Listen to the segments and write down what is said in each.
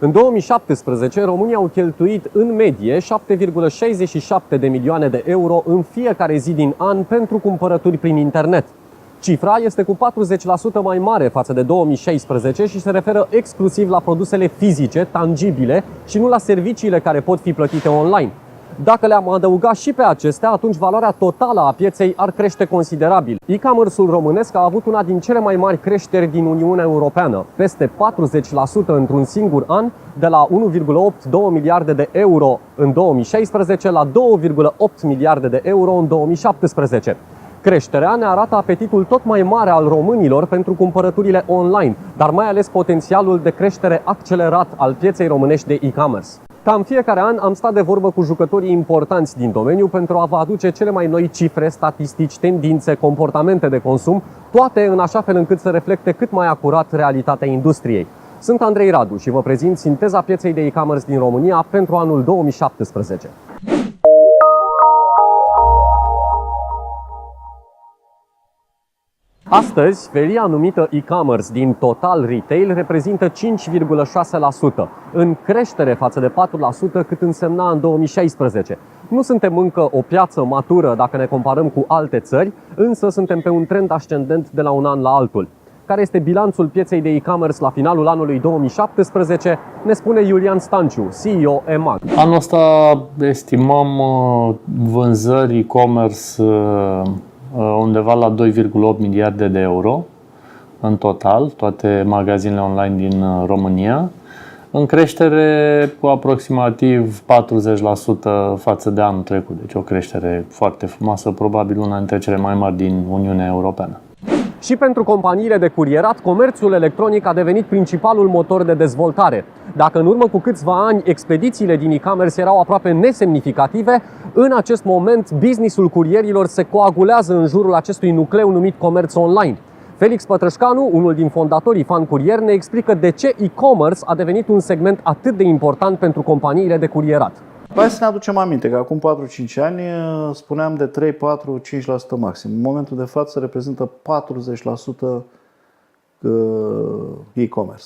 În 2017, România au cheltuit în medie 7,67 de milioane de euro în fiecare zi din an pentru cumpărături prin internet. Cifra este cu 40% mai mare față de 2016 și se referă exclusiv la produsele fizice, tangibile și nu la serviciile care pot fi plătite online. Dacă le-am adăugat și pe acestea, atunci valoarea totală a pieței ar crește considerabil. E-commerce-ul românesc a avut una din cele mai mari creșteri din Uniunea Europeană, peste 40% într-un singur an, de la 1,82 miliarde de euro în 2016 la 2,8 miliarde de euro în 2017. Creșterea ne arată apetitul tot mai mare al românilor pentru cumpărăturile online, dar mai ales potențialul de creștere accelerat al pieței românești de e-commerce. Ca în fiecare an am stat de vorbă cu jucătorii importanți din domeniu pentru a vă aduce cele mai noi cifre, statistici, tendințe, comportamente de consum, toate în așa fel încât să reflecte cât mai acurat realitatea industriei. Sunt Andrei Radu și vă prezint sinteza pieței de e-commerce din România pentru anul 2017. Astăzi, felia numită e-commerce din total retail reprezintă 5,6%, în creștere față de 4% cât însemna în 2016. Nu suntem încă o piață matură dacă ne comparăm cu alte țări, însă suntem pe un trend ascendent de la un an la altul. Care este bilanțul pieței de e-commerce la finalul anului 2017, ne spune Iulian Stanciu, CEO EMAG. Anul ăsta estimăm vânzări e-commerce undeva la 2,8 miliarde de euro în total, toate magazinele online din România, în creștere cu aproximativ 40% față de anul trecut. Deci o creștere foarte frumoasă, probabil una dintre cele mai mari din Uniunea Europeană. Și pentru companiile de curierat, comerțul electronic a devenit principalul motor de dezvoltare. Dacă în urmă cu câțiva ani expedițiile din e-commerce erau aproape nesemnificative, în acest moment businessul curierilor se coagulează în jurul acestui nucleu numit comerț online. Felix Pătrășcanu, unul din fondatorii Fan Curier, ne explică de ce e-commerce a devenit un segment atât de important pentru companiile de curierat. Hai să ne aducem aminte că acum 4-5 ani spuneam de 3, 4, 5% maxim. În momentul de față reprezintă 40% e-commerce.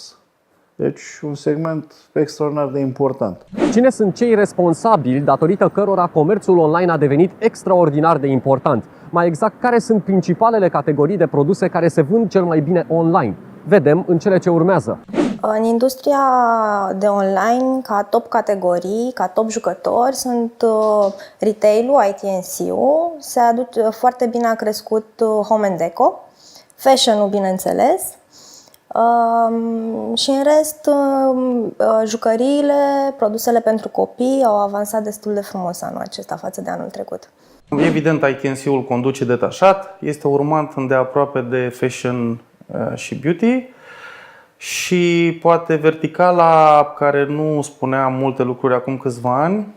Deci un segment extraordinar de important. Cine sunt cei responsabili datorită cărora comerțul online a devenit extraordinar de important? Mai exact, care sunt principalele categorii de produse care se vând cel mai bine online? Vedem în cele ce urmează. În industria de online, ca top categorii, ca top jucători, sunt retail-ul, ITNC-ul, foarte bine a crescut home and deco, fashion-ul, bineînțeles, și în rest, jucăriile, produsele pentru copii au avansat destul de frumos anul acesta față de anul trecut. Evident, ITNC-ul conduce detașat, este urmat îndeaproape de fashion și beauty. Și poate verticala care nu spunea multe lucruri acum câțiva ani,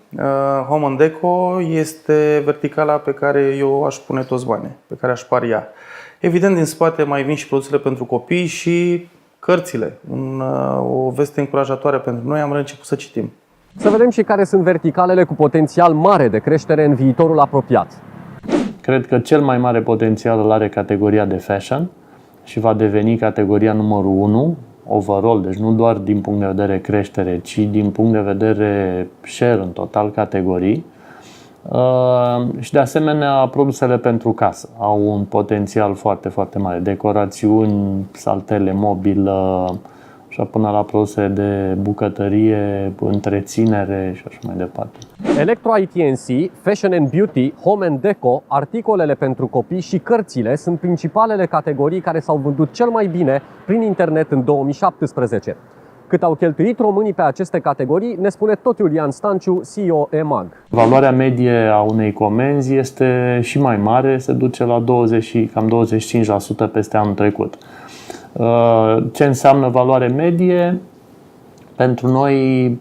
Home and Deco, este verticala pe care eu aș pune toți banii, pe care aș paria. Evident, din spate mai vin și produsele pentru copii și cărțile. O veste încurajatoare pentru noi, am început să citim. Să vedem și care sunt verticalele cu potențial mare de creștere în viitorul apropiat. Cred că cel mai mare potențial îl are categoria de fashion și va deveni categoria numărul 1 overall, deci nu doar din punct de vedere creștere, ci din punct de vedere share în total categorii. Și de asemenea, produsele pentru casă au un potențial foarte, foarte mare. Decorațiuni, saltele, mobilă, și până la produse de bucătărie, întreținere și așa mai departe. Electro ITNC, Fashion and Beauty, Home and Deco, articolele pentru copii și cărțile sunt principalele categorii care s-au vândut cel mai bine prin internet în 2017. Cât au cheltuit românii pe aceste categorii, ne spune tot Iulian Stanciu, CEO EMAG. Valoarea medie a unei comenzi este și mai mare, se duce la cam 25% peste anul trecut. Ce înseamnă valoare medie? Pentru noi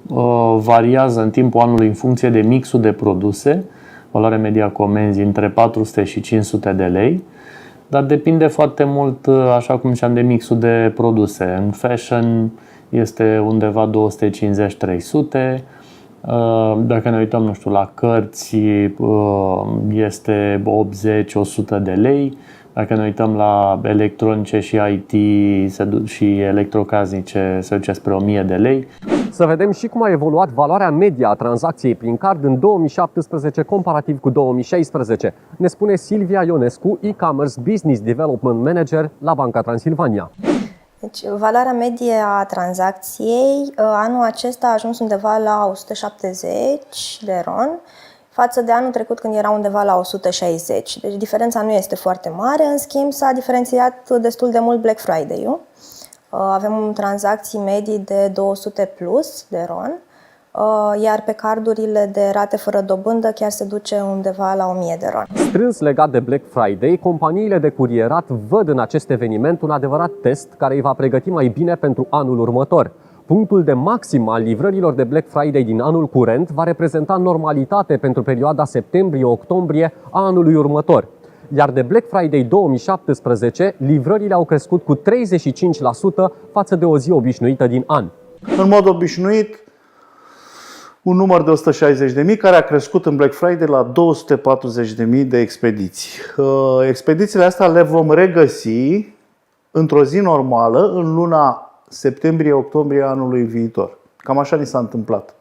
variază în timpul anului în funcție de mixul de produse, valoarea medie a comenzii între 400 și 500 de lei, dar depinde foarte mult, așa cum ziceam, de mixul de produse. În fashion este undeva 250-300, dacă ne uităm, nu știu, la cărți este 80-100 de lei, Dacă ne uităm la electronice și IT și electrocasnice, se duce spre 1000 de lei. Să vedem și cum a evoluat valoarea media a tranzacției prin card în 2017 comparativ cu 2016. Ne spune Silvia Ionescu, e-commerce business development manager la Banca Transilvania. Deci, valoarea medie a tranzacției anul acesta a ajuns undeva la 170 de RON, față de anul trecut când era undeva la 160. Deci diferența nu este foarte mare, în schimb s-a diferențiat destul de mult Black Friday-ul. Avem tranzacții medii de 200 plus de RON, iar pe cardurile de rate fără dobândă chiar se duce undeva la 1000 de RON. Strâns legat de Black Friday, companiile de curierat văd în acest eveniment un adevărat test care îi va pregăti mai bine pentru anul următor. Punctul de maxim al livrărilor de Black Friday din anul curent va reprezenta normalitate pentru perioada septembrie-octombrie a anului următor. Iar de Black Friday 2017, livrările au crescut cu 35% față de o zi obișnuită din an. În mod obișnuit, un număr de 160.000 care a crescut în Black Friday la 240.000 de expediții. Expedițiile astea le vom regăsi într-o zi normală în luna septembrie-octombrie anului viitor. Cam așa ni s-a întâmplat.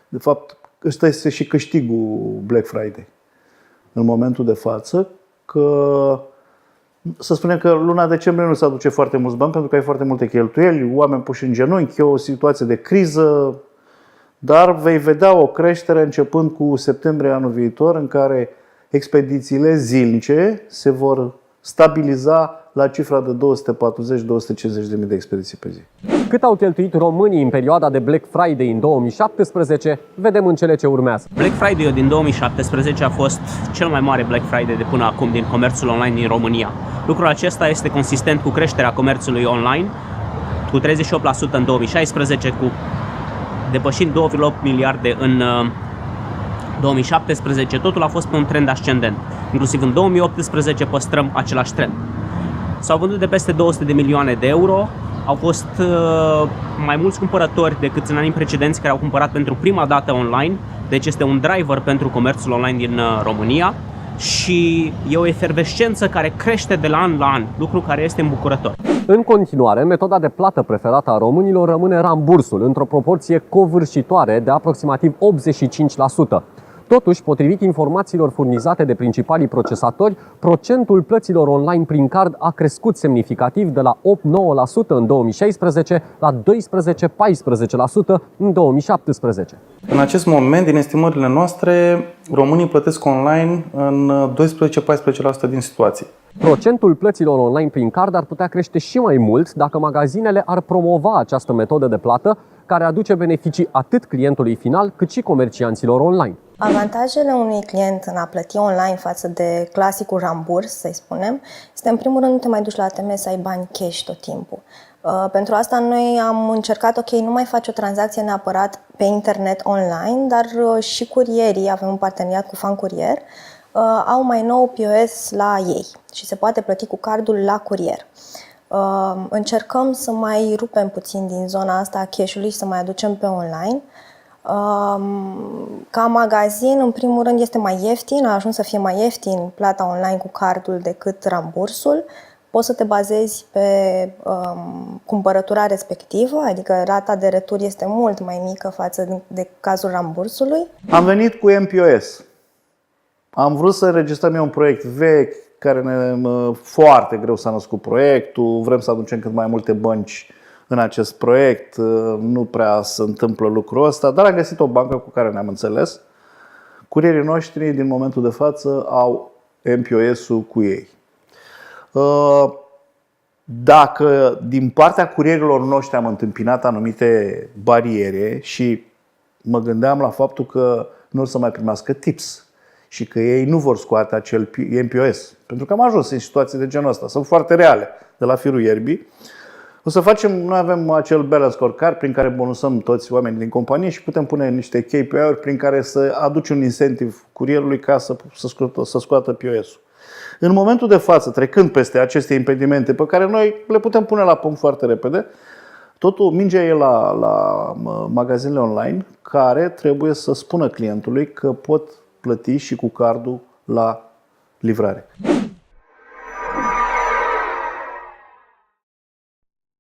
De fapt, ăsta este și câștigul Black Friday. În momentul de față, că să spunem că luna decembrie nu se aduce foarte mulți bani pentru că ai foarte multe cheltuieli, oameni puși în genunchi, e o situație de criză, dar vei vedea o creștere începând cu septembrie anul viitor în care expedițiile zilnice se vor stabiliza la cifra de 240-250.000 de expediții pe zi. Cât au cheltuit românii în perioada de Black Friday în 2017, vedem în cele ce urmează. Black Friday din 2017 a fost cel mai mare Black Friday de până acum din comerțul online din România. Lucrul acesta este consistent cu creșterea comerțului online, cu 38% în 2016, cu depășind 2,8 miliarde în 2017. Totul a fost pe un trend ascendent. Inclusiv în 2018 păstrăm același trend. S-au vândut de peste 200 de milioane de euro. Au fost mai mulți cumpărători decât în anii precedenți care au cumpărat pentru prima dată online. Deci este un driver pentru comerțul online din România și e o efervescență care crește de la an la an, lucru care este îmbucurător. În continuare, metoda de plată preferată a românilor rămâne rambursul, într-o proporție covârșitoare de aproximativ 85%. Totuși, potrivit informațiilor furnizate de principalii procesatori, procentul plăților online prin card a crescut semnificativ de la 8-9% în 2016 la 12-14% în 2017. În acest moment, din estimările noastre, românii plătesc online în 12-14% din situații. Procentul plăților online prin card ar putea crește și mai mult dacă magazinele ar promova această metodă de plată, care aduce beneficii atât clientului final cât și comercianților online. Avantajele unui client în a plăti online față de clasicul ramburs, să-i spunem, este în primul rând nu te mai duci la ATM să ai bani cash tot timpul. Pentru asta noi am încercat, ok, nu mai faci o tranzacție neapărat pe internet online, dar și curierii, avem un parteneriat cu Fan Curier, au mai nou POS la ei și se poate plăti cu cardul la curier. Încercăm să mai rupem puțin din zona asta a cash-ului și să mai aducem pe online. Ca magazin, în primul rând, este mai ieftin, a ajuns să fie mai ieftin plata online cu cardul decât rambursul. Poți să te bazezi pe cumpărătura respectivă, adică rata de retur este mult mai mică față de cazul rambursului. Am venit cu MPOS. Am vrut să înregistrăm eu un proiect vechi, foarte greu s-a născut proiectul, vrem să aducem cât mai multe bănci în acest proiect, nu prea se întâmplă lucrul ăsta, dar am găsit o bancă cu care ne-am înțeles. Curierii noștri din momentul de față au MPOS-ul cu ei. Dacă din partea curierilor noștri am întâmpinat anumite bariere și mă gândeam la faptul că nu o să mai primească tips și că ei nu vor scoate acel MPOS, pentru că am ajuns în situații de genul ăsta, sunt foarte reale, de la firul ierbii. O să facem, noi avem acel balance scorecard prin care bonusăm toți oamenii din companie și putem pune niște KPI-uri prin care să aduci un incentiv curierului ca să scoată POS-ul. În momentul de față, trecând peste aceste impedimente pe care noi le putem pune la punct foarte repede, totul mingea e la magazinele online care trebuie să spună clientului că pot plăti și cu cardul la livrare.